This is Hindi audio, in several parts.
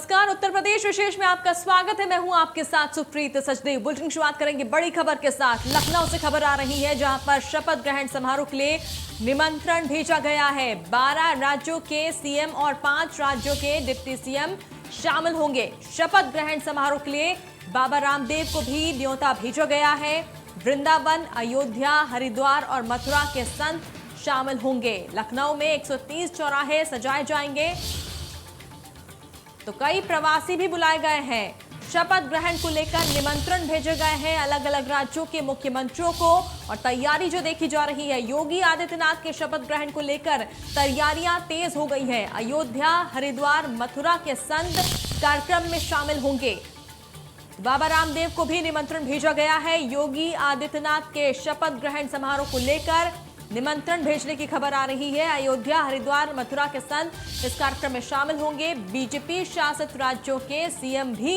नमस्कार, उत्तर प्रदेश विशेष में आपका स्वागत है। मैं हूं आपके साथ सुप्रीत सचदेव। बुलेटिन की शुरुआत करेंगे बड़ी खबर के साथ। लखनऊ से खबर आ रही है जहां पर शपथ ग्रहण समारोह के लिए निमंत्रण भेजा गया है। 12 राज्यों के सीएम और 5 राज्यों के डिप्टी सीएम शामिल होंगे। शपथ ग्रहण समारोह के लिए बाबा रामदेव को भी न्योता भेजा गया है। वृंदावन, अयोध्या, हरिद्वार और मथुरा के संत शामिल होंगे। लखनऊ में 130 चौराहे सजाए जाएंगे, तो कई प्रवासी भी बुलाए गए हैं। शपथ ग्रहण को लेकर निमंत्रण भेजे गए हैं अलग अलग राज्यों के मुख्यमंत्रियों को। और तैयारी जो देखी जा रही है, योगी आदित्यनाथ के शपथ ग्रहण को लेकर तैयारियां तेज हो गई हैं। अयोध्या, हरिद्वार, मथुरा के संत कार्यक्रम में शामिल होंगे। बाबा रामदेव को भी निमंत्रण भेजा गया है। योगी आदित्यनाथ के शपथ ग्रहण समारोह को लेकर निमंत्रण भेजने की खबर आ रही है। अयोध्या, हरिद्वार, मथुरा के संत इस कार्यक्रम में शामिल होंगे। बीजेपी शासित राज्यों के सीएम भी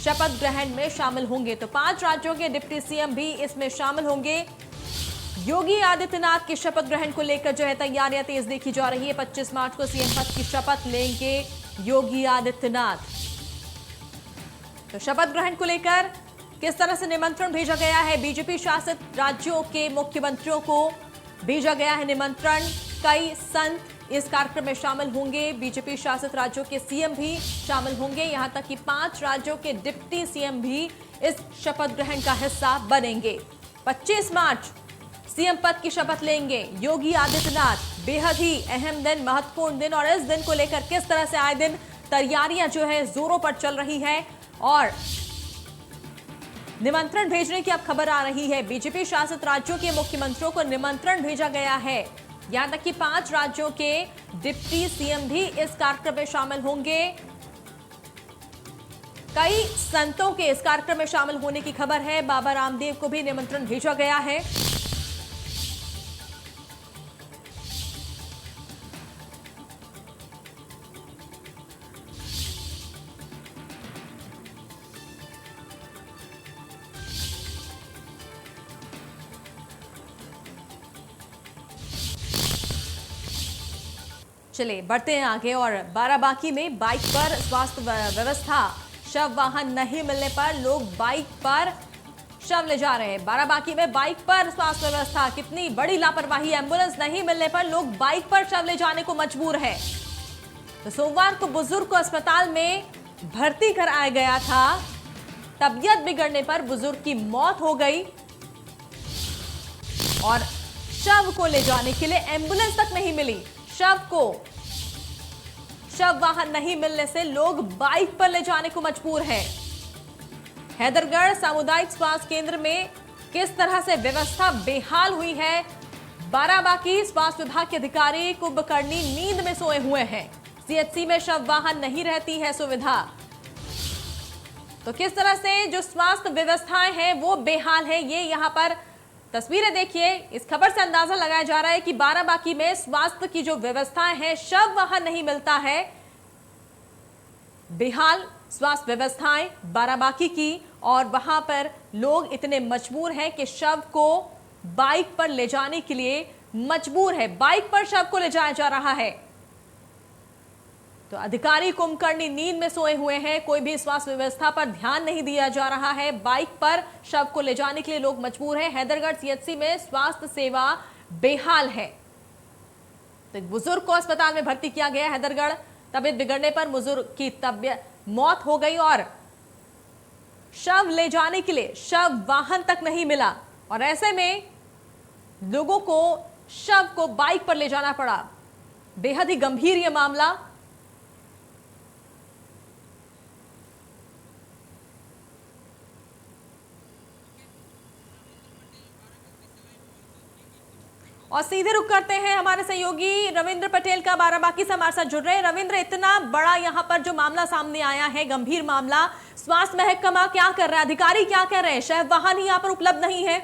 शपथ ग्रहण में शामिल होंगे, तो 5 राज्यों के डिप्टी सीएम भी इसमें शामिल होंगे। योगी आदित्यनाथ के शपथ ग्रहण को लेकर जो है तैयारियां तेज देखी जा रही है। 25 मार्च को सीएम पद की शपथ लेंगे योगी आदित्यनाथ। तो शपथ ग्रहण को लेकर किस तरह से निमंत्रण भेजा गया है, बीजेपी शासित राज्यों के मुख्यमंत्रियों को भेजा गया है निमंत्रण। कई संत इस कार्यक्रम में शामिल होंगे। बीजेपी शासित राज्यों के सीएम भी शामिल होंगे, यहां तक कि 5 राज्यों के डिप्टी सीएम भी इस शपथ ग्रहण का हिस्सा बनेंगे। 25 मार्च सीएम पद की शपथ लेंगे योगी आदित्यनाथ। बेहद ही अहम दिन, महत्वपूर्ण दिन, और इस दिन को लेकर किस तरह से आए दिन तैयारियां जो है जोरों पर चल रही है और निमंत्रण भेजने की अब खबर आ रही है। बीजेपी शासित राज्यों के मुख्यमंत्रियों को निमंत्रण भेजा गया है। यहां तक कि 5 राज्यों के डिप्टी सीएम भी इस कार्यक्रम में शामिल होंगे। कई संतों के इस कार्यक्रम में शामिल होने की खबर है। बाबा रामदेव को भी निमंत्रण भेजा गया है। चलिए बढ़ते हैं आगे। और बाराबांकी में बाइक पर स्वास्थ्य व्यवस्था, शव वाहन नहीं मिलने पर लोग बाइक पर शव ले जा रहे हैं। बाराबांकी में बाइक पर स्वास्थ्य व्यवस्था, कितनी बड़ी लापरवाही। एम्बुलेंस नहीं मिलने पर लोग बाइक पर शव ले जाने को मजबूर है। तो सोमवार को बुजुर्ग को अस्पताल में भर्ती कराया गया था। तबीयत बिगड़ने पर बुजुर्ग की मौत हो गई और शव को ले जाने के लिए एम्बुलेंस तक नहीं मिली। शव वाहन नहीं मिलने से लोग बाइक पर ले जाने को मजबूर हैं। हैदरगढ़ सामुदायिक स्वास्थ्य केंद्र में किस तरह से व्यवस्था बेहाल हुई है। बाराबांकी स्वास्थ्य विभाग के अधिकारी कुंभकर्णी नींद में सोए हुए हैं। सीएचसी में शव वाहन नहीं रहती है सुविधा। तो किस तरह से जो स्वास्थ्य व्यवस्थाएं हैं वो बेहाल है, ये यहां पर तस्वीरें देखिए। इस खबर से अंदाजा लगाया जा रहा है कि बाराबांकी में स्वास्थ्य की जो व्यवस्थाएं हैं, शव वहां नहीं मिलता है। बेहाल स्वास्थ्य व्यवस्थाएं बाराबांकी की, और वहां पर लोग इतने मजबूर हैं कि शव को बाइक पर ले जाने के लिए मजबूर है। बाइक पर शव को ले जाया जा रहा है। तो अधिकारी कुंभकर्णी नींद में सोए हुए हैं। कोई भी स्वास्थ्य व्यवस्था पर ध्यान नहीं दिया जा रहा है। बाइक पर शव को ले जाने के लिए लोग मजबूर हैं। हैदरगढ़ सीएचसी में स्वास्थ्य सेवा बेहाल है। तो बुजुर्ग को अस्पताल में भर्ती किया गया हैदरगढ़। तबीयत बिगड़ने पर बुजुर्ग की मौत हो गई और शव ले जाने के लिए शव वाहन तक नहीं मिला, और ऐसे में लोगों को शव को बाइक पर ले जाना पड़ा। बेहद ही गंभीर यह मामला। और सीधे रुक करते हैं हमारे सहयोगी रविंद्र पटेल का, बाराबांकी से हमारे साथ जुड़ रहे हैं। रविंद्र, इतना बड़ा यहाँ पर जो मामला सामने आया है, गंभीर मामला, स्वास्थ्य महकमा क्या कर रहा है, अधिकारी क्या कर रहे हैं? शव वाहन ही यहाँ पर उपलब्ध नहीं है।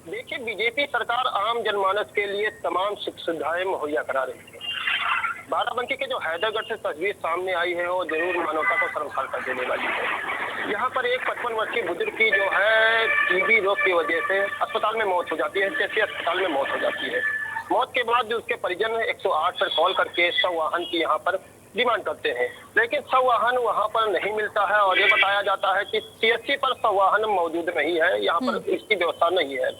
देखिए, बीजेपी सरकार आम जनमानस के लिए तमाम सुख सुविधाएं मुहैया करा रही है। बाराबंकी के जो हैदरगढ़ से तस्वीर सामने आई है वो जरूर मानवता को शर्मसार कर देने वाली है। यहाँ पर एक 55 वर्षीय बुजुर्ग की जो है टीबी रोग की वजह से अस्पताल में मौत हो जाती है, जैसे अस्पताल में मौत हो जाती है। मौत के बाद जो उसके परिजन 108 पर कॉल करके शव वाहन की यहाँ पर डिमांड करते हैं, लेकिन संवाहन वहां पर नहीं मिलता है और ये बताया जाता है कि सीएससी पर संवाहन मौजूद नहीं है, यहाँ पर इसकी व्यवस्था नहीं है।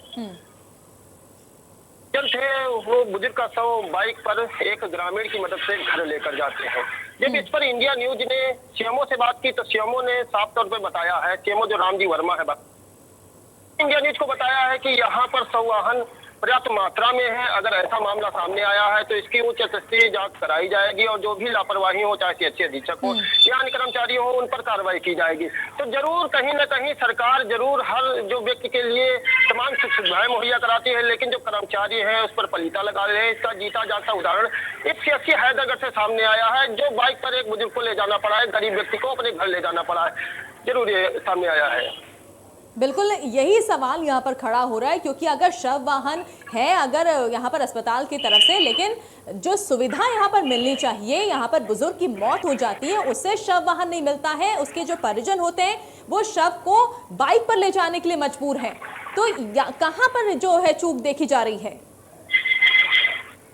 जब थे वो बुजुर्ग का शव बाइक पर एक ग्रामीण की मदद से घर लेकर जाते हैं। जब इस पर इंडिया न्यूज ने सीएमओ से बात की तो सीएमओ ने साफ तौर पर बताया है, सीएमओ जो रामजी वर्मा है, इंडिया न्यूज को बताया है कि यहाँ पर संवाहन पर्याप्त मात्रा में है। अगर ऐसा मामला सामने आया है तो इसकी उच्च स्तरीय जांच कराई जाएगी और जो भी लापरवाही हो, चाहे सीएचसी अधीक्षक हो या अन्य कर्मचारी हो, उन पर कार्रवाई की जाएगी। तो जरूर कहीं न कहीं सरकार जरूर हर जो व्यक्ति के लिए तमाम सुख सुविधाएं मुहैया कराती है, लेकिन जो कर्मचारी है उस पर पलीता लगा रहे हैं। इसका जीता जागता उदाहरण इस सीएचसी हैदरगढ़ से सामने आया है, जो बाइक पर एक बुजुर्ग को ले जाना पड़ा है, गरीब व्यक्ति को अपने घर ले जाना पड़ा है। जरूर ये सामने आया है। बिल्कुल यही सवाल यहाँ पर खड़ा हो रहा है, क्योंकि अगर शव वाहन है अगर यहाँ पर अस्पताल की तरफ से, लेकिन जो सुविधा यहाँ पर मिलनी चाहिए, यहाँ पर बुजुर्ग की मौत हो जाती है, उससे शव वाहन नहीं मिलता है। उसके जो परिजन होते हैं वो शव को बाइक पर ले जाने के लिए मजबूर हैं। तो कहाँ पर जो है चूक देखी जा रही है?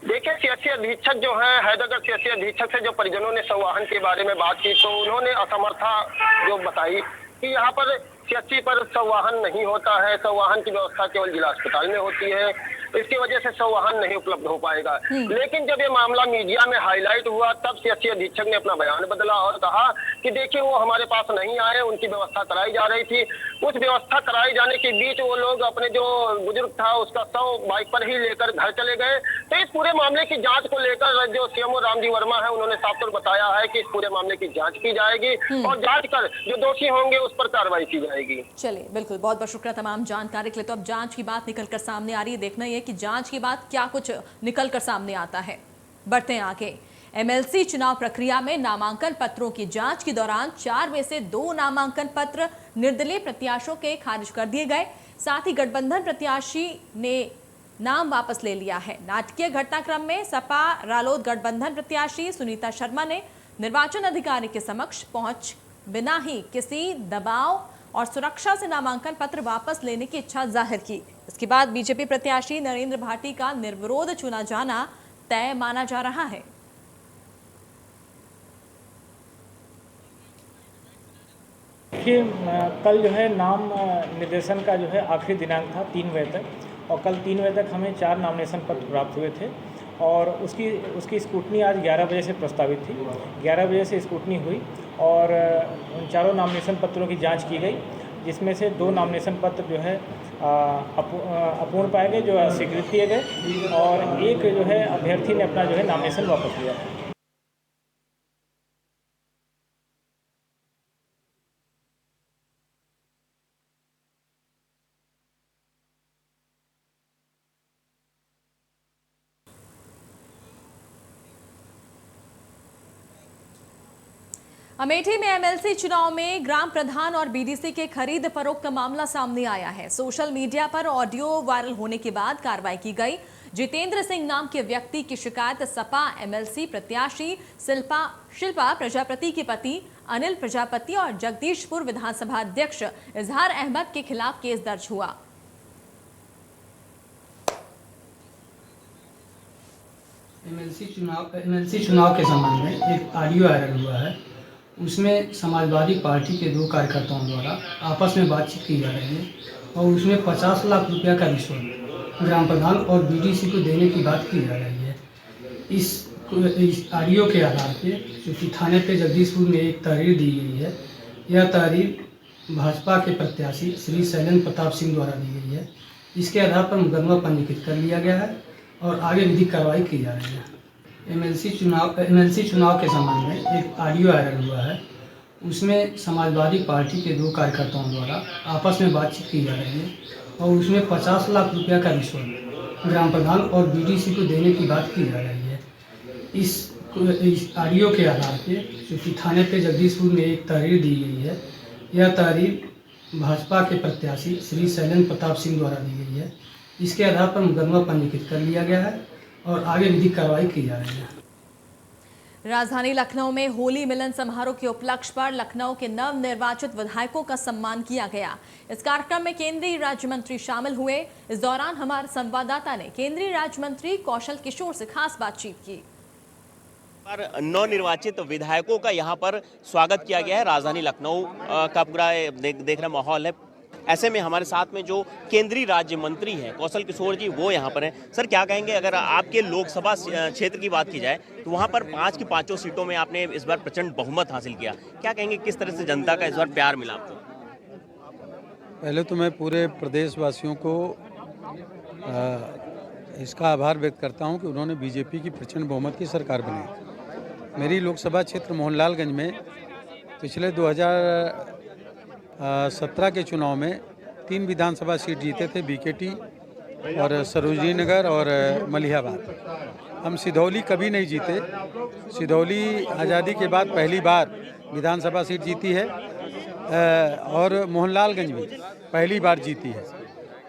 देखिए, सीएचसी अधीक्षक जो है हैदरगढ़ सीएचसी अधीक्षक से जो परिजनों ने संवाहन के बारे में बात की तो उन्होंने असमर्था जो बताई कि यहाँ पर सीएचसी पर संवाहन नहीं होता है, संवाहन की व्यवस्था केवल जिला अस्पताल में होती है, इसकी वजह से संवाहन नहीं उपलब्ध हो पाएगा। लेकिन जब ये मामला मीडिया में हाईलाइट हुआ तब सीएचसी अधीक्षक ने अपना बयान बदला और कहा कि देखिए वो हमारे पास नहीं आए, उनकी व्यवस्था कराई जा रही थी। उस व्यवस्था कराई जाने के बीच वो लोग अपने जो बुजुर्ग था उसका शव बाइक पर ही लेकर घर चले गए। तो इस पूरे मामले की जांच को लेकर जो सीएमओ रामजी वर्मा है उन्होंने साफ तौर बताया है कि इस पूरे मामले की जांच की जाएगी और जांच कर जो दोषी होंगे उस पर कार्रवाई की जाएगी। चलिए, बिल्कुल, बहुत बहुत शुक्रिया तमाम जानकारी के लिए। तो अब जांच की बात निकल कर सामने आ रही है, देखना ही है कि जांच के बाद क्या कुछ निकल कर सामने आता है। बढ़ते हैं आगे। एमएलसी चुनाव प्रक्रिया में नामांकन पत्रों की जांच के दौरान 4 में से 2 नामांकन पत्र निर्दलीय प्रत्याशियों के खारिज कर दिए गए। साथ ही गठबंधन प्रत्याशी ने नाम वापस ले लिया है। नाटकीय घटनाक्रम में सपा रालोद गठबंधन प्रत्याशी सुनीता शर्मा ने निर्वाचन अधिकारी के समक्ष पहुंच बिना ही किसी दबाव और सुरक्षा से नामांकन पत्र वापस लेने की इच्छा जाहिर की। इसके बाद बीजेपी प्रत्याशी नरेंद्र भाटी का निर्विरोध चुना जाना तय माना जा रहा है। देखिए, कल जो है नाम निर्देशन का जो है आखिरी दिनांक था 3 बजे तक, और कल 3 बजे तक हमें 4 नामिनेशन पत्र प्राप्त हुए थे और उसकी स्क्रूटनी आज 11 बजे से प्रस्तावित थी। 11 बजे से स्क्रूटनी हुई और उन चारों नामिनेशन पत्रों की जांच की गई, जिसमें से 2 नामिनेशन पत्र जो है अपूर्ण पाए गए, जो अस्वीकृत किए गए, और एक जो है अभ्यर्थी ने अपना जो है नामिनेशन वापस लिया। अमेठी में एमएलसी चुनाव में ग्राम प्रधान और बीडीसी के खरीद फरोख्त का मामला सामने आया है। सोशल मीडिया पर ऑडियो वायरल होने के बाद कार्रवाई की गई। जितेंद्र सिंह नाम के व्यक्ति की शिकायत सपा एमएलसी प्रत्याशी शिल्पा प्रजापति के पति अनिल प्रजापति और जगदीशपुर विधानसभा अध्यक्ष इजहार अहमद के खिलाफ केस दर्ज हुआ। एमएलसी चुनाव के संबंध में एक ऑडियो वायरल हुआ है। उसमें समाजवादी पार्टी के 2 कार्यकर्ताओं द्वारा आपस में बातचीत की जा रही है और उसमें 50 लाख रुपया का रिश्वत ग्राम प्रधान और बीडीसी को देने की बात की जा रही है। इस ऑडियो के आधार पे चूँकि थाने पे जगदीशपुर में एक तहरीर दी गई है, यह तहरीर भाजपा के प्रत्याशी श्री शैलेंद्र प्रताप सिंह द्वारा दी गई है। इसके आधार पर मुकदमा पंजीकृत कर लिया गया है और आगे विधिक कार्रवाई की जा रही है। एमएलसी चुनाव के संबंध में एक ऑडियो वायरल हुआ है। उसमें समाजवादी पार्टी के 2 कार्यकर्ताओं द्वारा आपस में बातचीत की जा रही है और उसमें 50 लाख रुपया का रिश्वत ग्राम प्रधान और बीडीसी को देने की बात की जा रही है। इस ऑडियो के आधार पे चूँकि थाने पे जगदीशपुर में एक तहरीर दी गई है, यह तहरीर भाजपा के प्रत्याशी श्री शैलेंद्र प्रताप सिंह द्वारा दी गई है। इसके आधार पर मुकदमा पंजीकृत कर लिया गया है और आगे विधिक कार्रवाई की जा रही है। राजधानी लखनऊ में होली मिलन समारोह के उपलक्ष्य पर लखनऊ के नव निर्वाचित विधायकों का सम्मान किया गया। इस कार्यक्रम में केंद्रीय राज्य मंत्री शामिल हुए। इस दौरान हमारे संवाददाता ने केंद्रीय राज्य मंत्री कौशल किशोर से खास बातचीत की। पर नवनिर्वाचित विधायकों का यहाँ पर स्वागत किया गया है। राजधानी लखनऊ का पूरा देख रहा माहौल है। ऐसे में हमारे साथ में जो केंद्रीय राज्य मंत्री हैं कौशल किशोर जी, वो यहाँ पर हैं। सर, क्या कहेंगे, अगर आपके लोकसभा क्षेत्र की बात की जाए तो वहाँ पर 5 की 5 सीटों में आपने इस बार प्रचंड बहुमत हासिल किया, क्या कहेंगे, किस तरह से जनता का इस बार प्यार मिला आपको? पहले तो मैं पूरे प्रदेशवासियों को इसका आभार व्यक्त करता हूं कि उन्होंने बीजेपी की प्रचंड बहुमत की सरकार बनाई। मेरी लोकसभा क्षेत्र मोहनलालगंज में पिछले 2017 के चुनाव में 3 विधानसभा सीट जीते थे, बीकेटी और सरोजनी नगर और मलिहाबाद। हम सिधौली कभी नहीं जीते। सिधौली आज़ादी के बाद पहली बार विधानसभा सीट जीती है और मोहनलालगंज भी पहली बार जीती है।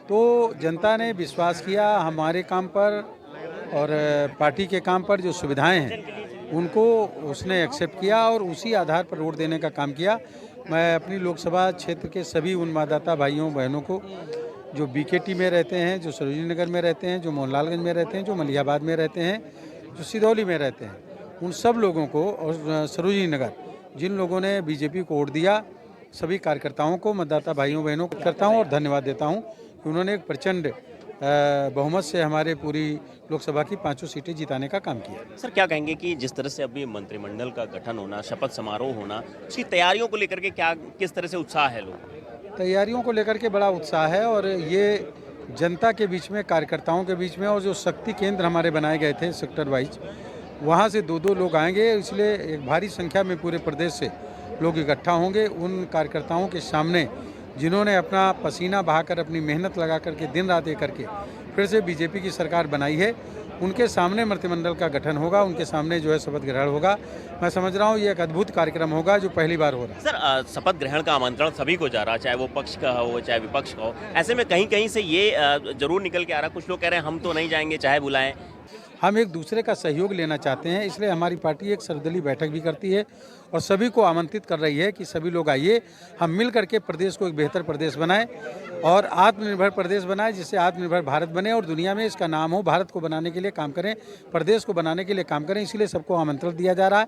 तो जनता ने विश्वास किया हमारे काम पर और पार्टी के काम पर। जो सुविधाएं हैं उनको उसने एक्सेप्ट किया और उसी आधार पर वोट देने का काम किया। मैं अपनी लोकसभा क्षेत्र के सभी उन मतदाता भाइयों बहनों को जो बीकेटी में रहते हैं, जो सरोजनी नगर में रहते हैं, जो मोहनलालगंज में रहते हैं, जो मलिहाबाद में रहते हैं, जो सिधौली में रहते हैं, उन सब लोगों को और सरोजनी नगर जिन लोगों ने बीजेपी को वोट दिया, सभी कार्यकर्ताओं को, मतदाता भाइयों बहनों को करता हूं और धन्यवाद देता हूं कि उन्होंने एक प्रचंड बहुमत से हमारे पूरी लोकसभा की 5 सीटें जिताने का काम किया। सर, क्या कहेंगे कि जिस तरह से अभी मंत्रिमंडल का गठन होना, शपथ समारोह होना, उसकी तैयारियों को लेकर के किस तरह से उत्साह है लोगों? तैयारियों को लेकर के बड़ा उत्साह है और ये जनता के बीच में, कार्यकर्ताओं के बीच में, और जो शक्ति केंद्र हमारे बनाए गए थे सेक्टर वाइज, वहाँ से 2-2 लोग आएंगे, इसलिए एक भारी संख्या में पूरे प्रदेश से लोग इकट्ठा होंगे। उन कार्यकर्ताओं के सामने जिन्होंने अपना पसीना बहाकर, अपनी मेहनत लगा करके, दिन रात एक करके फिर से बीजेपी की सरकार बनाई है, उनके सामने मंत्रिमंडल का गठन होगा, उनके सामने जो है शपथ ग्रहण होगा। मैं समझ रहा हूँ ये एक अद्भुत कार्यक्रम होगा जो पहली बार हो रहा है। सर, शपथ ग्रहण का आमंत्रण सभी को जा रहा, चाहे वो पक्ष का हो चाहे विपक्ष का हो। ऐसे में कहीं कहीं से ये जरूर निकल के आ रहा, कुछ लोग कह रहे हैं हम तो नहीं जाएंगे चाहे बुलाएं। हम एक दूसरे का सहयोग लेना चाहते हैं, इसलिए हमारी पार्टी एक सर्वदलीय बैठक भी करती है और सभी को आमंत्रित कर रही है कि सभी लोग आइए, हम मिल करके प्रदेश को एक बेहतर प्रदेश बनाएं और आत्मनिर्भर प्रदेश बनाएं, जिससे आत्मनिर्भर भारत बने और दुनिया में इसका नाम हो। भारत को बनाने के लिए काम करें, प्रदेश को बनाने के लिए काम करें, इसलिए सबको आमंत्रण दिया जा रहा है।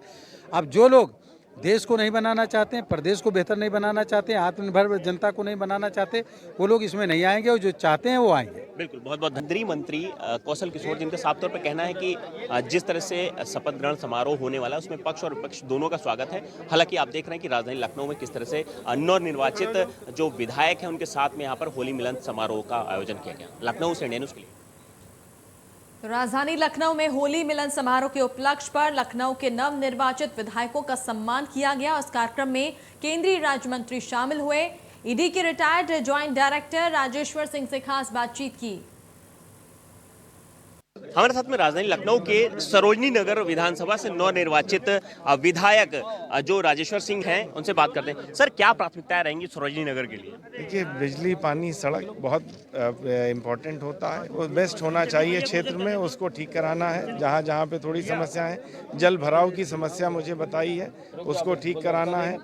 अब जो लोग देश को नहीं बनाना चाहते हैं, प्रदेश को बेहतर नहीं बनाना चाहते हैं, आत्मनिर्भर जनता को नहीं बनाना चाहते, वो लोग इसमें नहीं आएंगे और जो चाहते हैं वो आएंगे। बिल्कुल, बहुत बहुत केंद्रीय मंत्री कौशल किशोर, जिनका साफ तौर पर कहना है कि जिस तरह से शपथ ग्रहण समारोह होने वाला है उसमें पक्ष और विपक्ष दोनों का स्वागत है। हालांकि आप देख रहे हैं कि राजधानी लखनऊ में किस तरह से नवनिर्वाचित जो विधायक हैं उनके साथ में यहाँ पर होली मिलन समारोह का आयोजन किया गया। लखनऊ से इंडिया न्यूज़ के लिए। राजधानी लखनऊ में होली मिलन समारोह के उपलक्ष्य पर लखनऊ के नवनिर्वाचित विधायकों का सम्मान किया गया। इस कार्यक्रम में केंद्रीय राज्य मंत्री शामिल हुए। ईडी के retired joint director Rajeshwar Singh से खास बातचीत की। हमारे साथ में राजधानी लखनऊ के सरोजनी नगर विधानसभा से नवनिर्वाचित विधायक जो राजेश्वर सिंह हैं, उनसे बात करते हैं। सर, क्या प्राथमिकताएं रहेंगी सरोजनी नगर के लिए? देखिए, बिजली, पानी, सड़क बहुत इम्पोर्टेंट होता है, वो बेस्ट होना चाहिए क्षेत्र में, उसको ठीक कराना है। जहाँ जहाँ पे थोड़ी समस्या है, जल भराव की समस्या मुझे बताई है, उसको ठीक कराना है।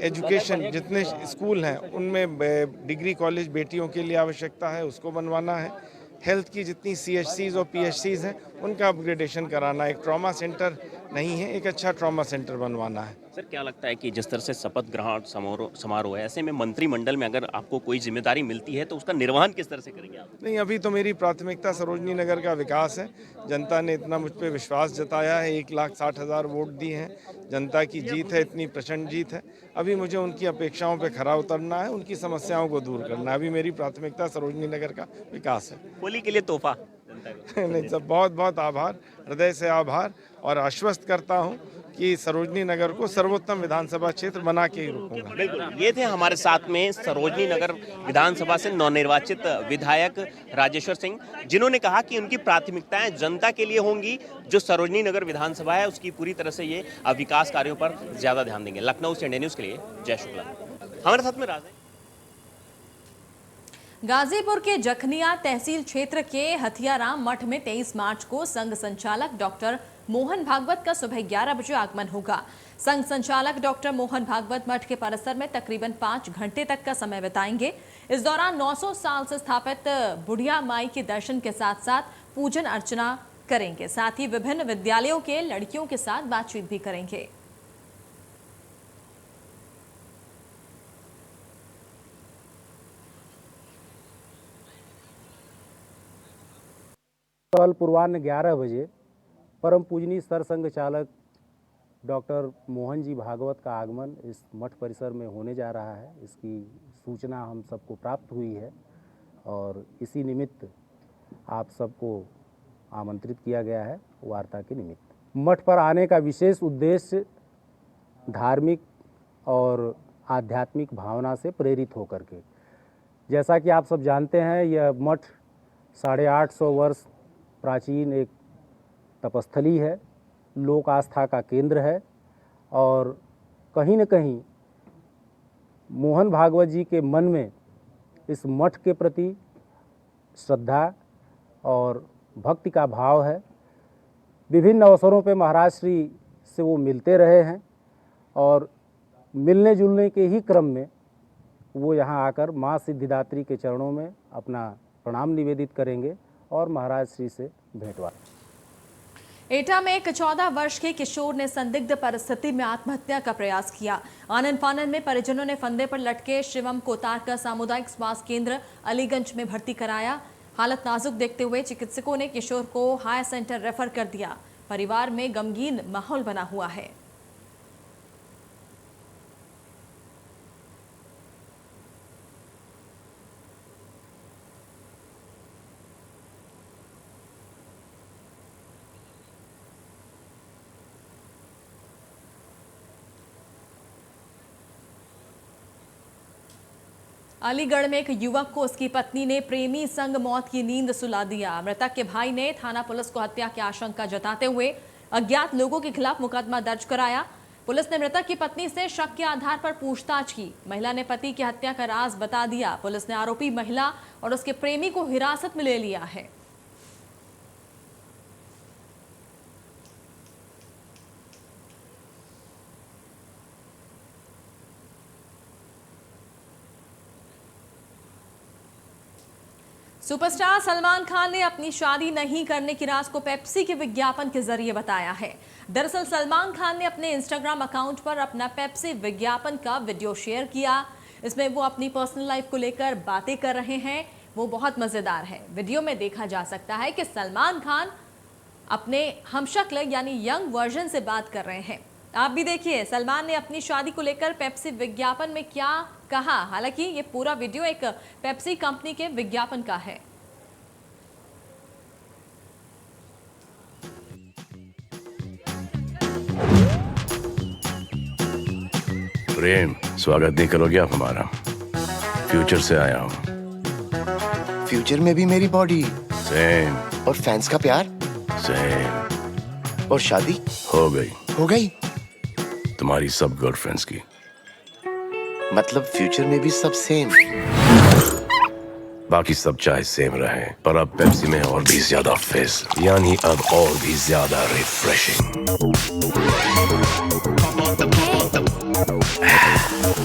एजुकेशन, जितने स्कूल हैं उनमें डिग्री कॉलेज बेटियों के लिए आवश्यकता है, उसको बनवाना है। हेल्थ की जितनी CHCs और PHCs हैं उनका अपग्रेडेशन कराना, एक ट्रॉमा सेंटर नहीं है, एक अच्छा ट्रॉमा सेंटर बनवाना है। सर, क्या लगता है कि जिस तरह से शपथ ग्रहण समारोह है, ऐसे में मंत्रिमंडल में अगर आपको कोई जिम्मेदारी मिलती है तो उसका निर्वहन किस तरह से करेंगे आप? नहीं, अभी तो मेरी प्राथमिकता सरोजनी नगर का विकास है। जनता ने इतना मुझ पर विश्वास जताया है, 1,60,000 वोट दिए हैं, जनता की जीत है, इतनी प्रचंड जीत है। अभी मुझे उनकी अपेक्षाओं पर खरा उतरना है, उनकी समस्याओं को दूर करना है। अभी मेरी प्राथमिकता सरोजनी नगर का विकास है। होली के लिए तोहफा नहीं सब, बहुत बहुत आभार, हृदय से आभार, और आश्वस्त करता हूं कि सरोजनी नगर को सर्वोत्तम विधानसभा क्षेत्र बना के ही रुकूंगा। बिल्कुल, ये थे हमारे साथ में सरोजनी नगर विधानसभा से नवनिर्वाचित विधायक राजेश्वर सिंह, जिन्होंने कहा कि उनकी प्राथमिकताएं जनता के लिए होंगी। जो सरोजनी नगर विधानसभा है उसकी पूरी तरह से ये विकास कार्यों पर ज्यादा ध्यान देंगे। लखनऊ से इंडिया न्यूज़ के लिए जय शुक्ला। हमारे साथ में राजधानी गाजीपुर के जखनिया तहसील क्षेत्र के हथियाराम मठ में 23 मार्च को संघ संचालक डॉक्टर मोहन भागवत का सुबह 11 बजे आगमन होगा। संघ संचालक डॉक्टर मोहन भागवत मठ के परिसर में तकरीबन 5 घंटे तक का समय बिताएंगे। इस दौरान 900 साल से स्थापित बुढ़िया माई के दर्शन के साथ साथ पूजन अर्चना करेंगे। साथ ही विभिन्न विद्यालयों के लड़कियों के साथ बातचीत भी करेंगे। कल पूर्वाह्न 11 बजे परम पूजनीय सरसंघ चालक डॉक्टर मोहन जी भागवत का आगमन इस मठ परिसर में होने जा रहा है। इसकी सूचना हम सबको प्राप्त हुई है और इसी निमित्त आप सबको आमंत्रित किया गया है वार्ता के निमित्त। मठ पर आने का विशेष उद्देश्य धार्मिक और आध्यात्मिक भावना से प्रेरित होकर के, जैसा कि आप सब जानते हैं, यह मठ 850 वर्ष प्राचीन एक तपस्थली है, लोक आस्था का केंद्र है और कहीं न कहीं मोहन भागवत जी के मन में इस मठ के प्रति श्रद्धा और भक्ति का भाव है। विभिन्न अवसरों पे महाराज श्री से वो मिलते रहे हैं और मिलने जुलने के ही क्रम में वो यहाँ आकर माँ सिद्धिदात्री के चरणों में अपना प्रणाम निवेदित करेंगे और महाराज श्री से भेंटवा। एटा में एक 14 वर्ष के किशोर ने संदिग्ध परिस्थिति में आत्महत्या का प्रयास किया। आनन फानन में परिजनों ने फंदे पर लटके शिवम को उतारकर सामुदायिक स्वास्थ्य केंद्र अलीगंज में भर्ती कराया। हालत नाजुक देखते हुए चिकित्सकों ने किशोर को हायर सेंटर रेफर कर दिया। परिवार में गमगीन माहौल बना हुआ है। अलीगढ़ में एक युवक को उसकी पत्नी ने प्रेमी संग मौत की नींद सुला दिया। मृतक के भाई ने थाना पुलिस को हत्या की आशंका जताते हुए अज्ञात लोगों के खिलाफ मुकदमा दर्ज कराया। पुलिस ने मृतक की पत्नी से शक के आधार पर पूछताछ की। महिला ने पति की हत्या का राज बता दिया। पुलिस ने आरोपी महिला और उसके प्रेमी को हिरासत में ले लिया है। सुपरस्टार सलमान खान ने अपनी शादी नहीं करने की राज को पेप्सी के विज्ञापन के जरिए बताया है। दरअसल सलमान खान ने अपने इंस्टाग्राम अकाउंट पर अपना पेप्सी विज्ञापन का वीडियो शेयर किया। इसमें वो अपनी पर्सनल लाइफ को लेकर बातें कर रहे हैं। वो बहुत मजेदार है। वीडियो में देखा जा सकता है कि सलमान खान अपने हमशक्ल यानी यंग वर्जन से बात कर रहे हैं। आप भी देखिए सलमान ने अपनी शादी को लेकर पेप्सी विज्ञापन में क्या कहा। हालांकि ये पूरा वीडियो एक पेप्सी कंपनी के विज्ञापन का है। प्रेम, स्वागत नहीं करोगे आप हमारा? फ्यूचर से आया हूँ। फ्यूचर में भी मेरी बॉडी सेम और फैंस का प्यार सेम। और शादी हो गई। हो गई? तुम्हारी सब गर्लफ्रेंड्स की। मतलब फ्यूचर में भी सब सेम? बाकी सब चाहे सेम रहे, पर अब पेप्सी में और भी ज्यादा फेस, यानी अब और भी ज्यादा रिफ्रेशिंग।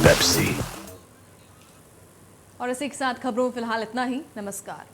पेप्सी। और इसी के साथ खबरों में फिलहाल इतना ही। नमस्कार।